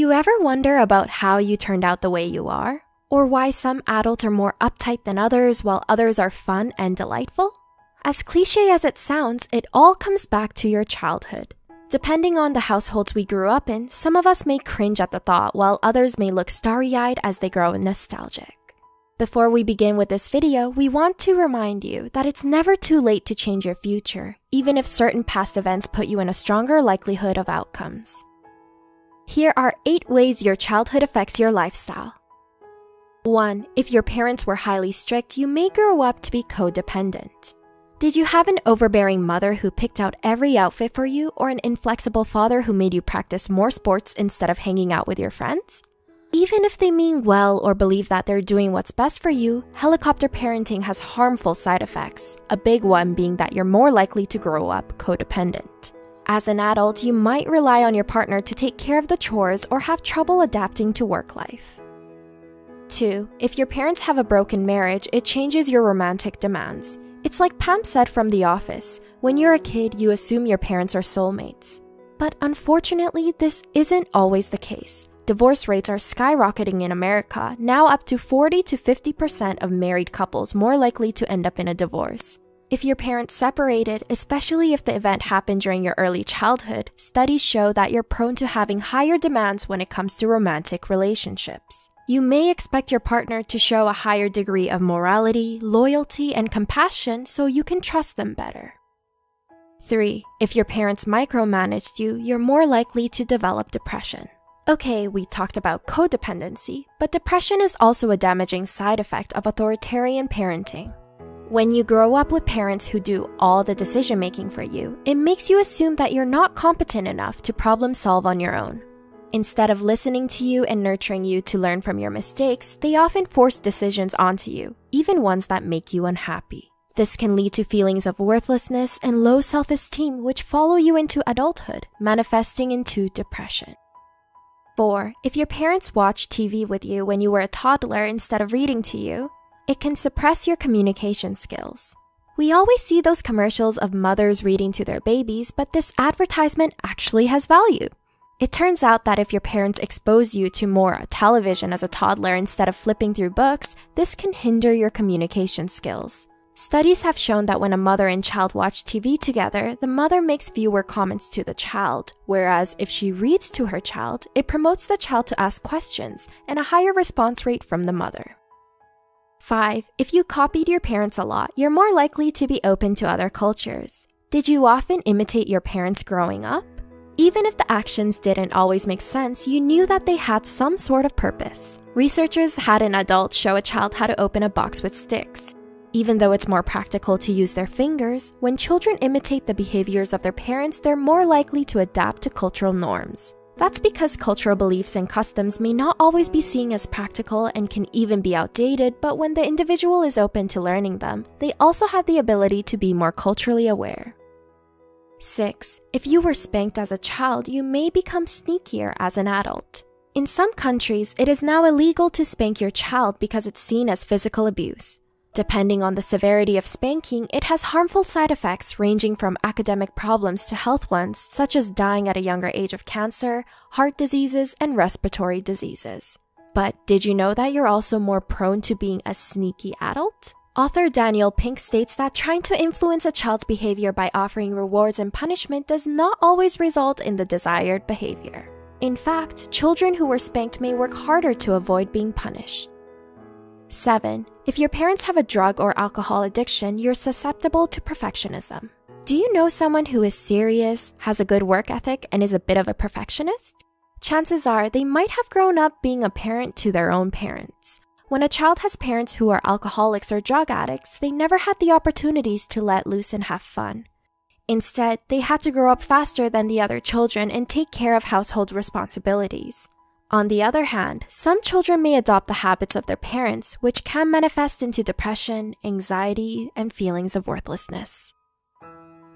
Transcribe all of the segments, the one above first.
you ever wonder about how you turned out the way you are? Or why some adults are more uptight than others while others are fun and delightful? As cliche as it sounds, it all comes back to your childhood. Depending on the households we grew up in, some of us may cringe at the thought while others may look starry-eyed as they grow nostalgic. Before we begin with this video, we want to remind you that it's never too late to change your future, even if certain past events put you in a stronger likelihood of outcomes. Here are 8 ways your childhood affects your lifestyle. 1. If your parents were highly strict, you may grow up to be codependent. Did you have an overbearing mother who picked out every outfit for you, or an inflexible father who made you practice more sports instead of hanging out with your friends? Even if they mean well or believe that they're doing what's best for you, helicopter parenting has harmful side effects, a big one being that you're more likely to grow up codependent. As an adult, you might rely on your partner to take care of the chores or have trouble adapting to work life. 2. If your parents have a broken marriage, it changes your romantic demands. It's like Pam said from The Office, when you're a kid, you assume your parents are soulmates. But unfortunately, this isn't always the case. Divorce rates are skyrocketing in America, now up to 40 to 50% of married couples more likely to end up in a divorce. If your parents separated, especially if the event happened during your early childhood, studies show that you're prone to having higher demands when it comes to romantic relationships. You may expect your partner to show a higher degree of morality, loyalty, and compassion so you can trust them better. 3. If your parents micromanaged you, you're more likely to develop depression. Okay, we talked about codependency, but depression is also a damaging side effect of authoritarian parenting. When you grow up with parents who do all the decision-making for you, it makes you assume that you're not competent enough to problem solve on your own. Instead of listening to you and nurturing you to learn from your mistakes, they often force decisions onto you, even ones that make you unhappy. This can lead to feelings of worthlessness and low self-esteem which follow you into adulthood, manifesting into depression. 4. If your parents watched TV with you when you were a toddler instead of reading to you, it can suppress your communication skills. We always see those commercials of mothers reading to their babies, but this advertisement actually has value. It turns out that if your parents expose you to more television as a toddler instead of flipping through books, this can hinder your communication skills. Studies have shown that when a mother and child watch TV together, the mother makes fewer comments to the child, whereas if she reads to her child, it promotes the child to ask questions and a higher response rate from the mother. 5. If you copied your parents a lot, you're more likely to be open to other cultures. Did you often imitate your parents growing up? Even if the actions didn't always make sense, you knew that they had some sort of purpose. Researchers had an adult show a child how to open a box with sticks. Even though it's more practical to use their fingers, when children imitate the behaviors of their parents, they're more likely to adapt to cultural norms. That's because cultural beliefs and customs may not always be seen as practical and can even be outdated, but when the individual is open to learning them, they also have the ability to be more culturally aware. 6. If you were spanked as a child, you may become sneakier as an adult. In some countries, it is now illegal to spank your child because it's seen as physical abuse. Depending on the severity of spanking, it has harmful side effects ranging from academic problems to health ones, such as dying at a younger age of cancer, heart diseases, and respiratory diseases. But did you know that you're also more prone to being a sneaky adult? Author Daniel Pink states that trying to influence a child's behavior by offering rewards and punishment does not always result in the desired behavior. In fact, children who were spanked may work harder to avoid being punished. 7. If your parents have a drug or alcohol addiction, you're susceptible to perfectionism. Do you know someone who is serious, has a good work ethic, and is a bit of a perfectionist? Chances are they might have grown up being a parent to their own parents. When a child has parents who are alcoholics or drug addicts, they never had the opportunities to let loose and have fun. Instead, they had to grow up faster than the other children and take care of household responsibilities. On the other hand, some children may adopt the habits of their parents, which can manifest into depression, anxiety, and feelings of worthlessness.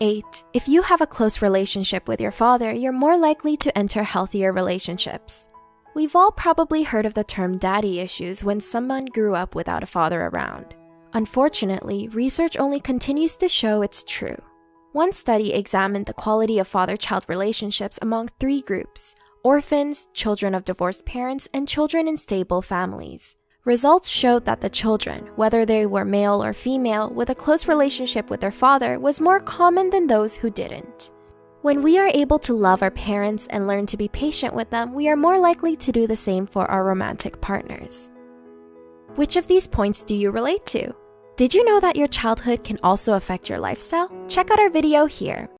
8. If you have a close relationship with your father, you're more likely to enter healthier relationships. We've all probably heard of the term daddy issues when someone grew up without a father around. Unfortunately, research only continues to show it's true. One study examined the quality of father-child relationships among 3 groups: orphans, children of divorced parents, and children in stable families. Results showed that the children, whether they were male or female, with a close relationship with their father was more common than those who didn't. When we are able to love our parents and learn to be patient with them, we are more likely to do the same for our romantic partners. Which of these points do you relate to? Did you know that your childhood can also affect your lifestyle? Check out our video here.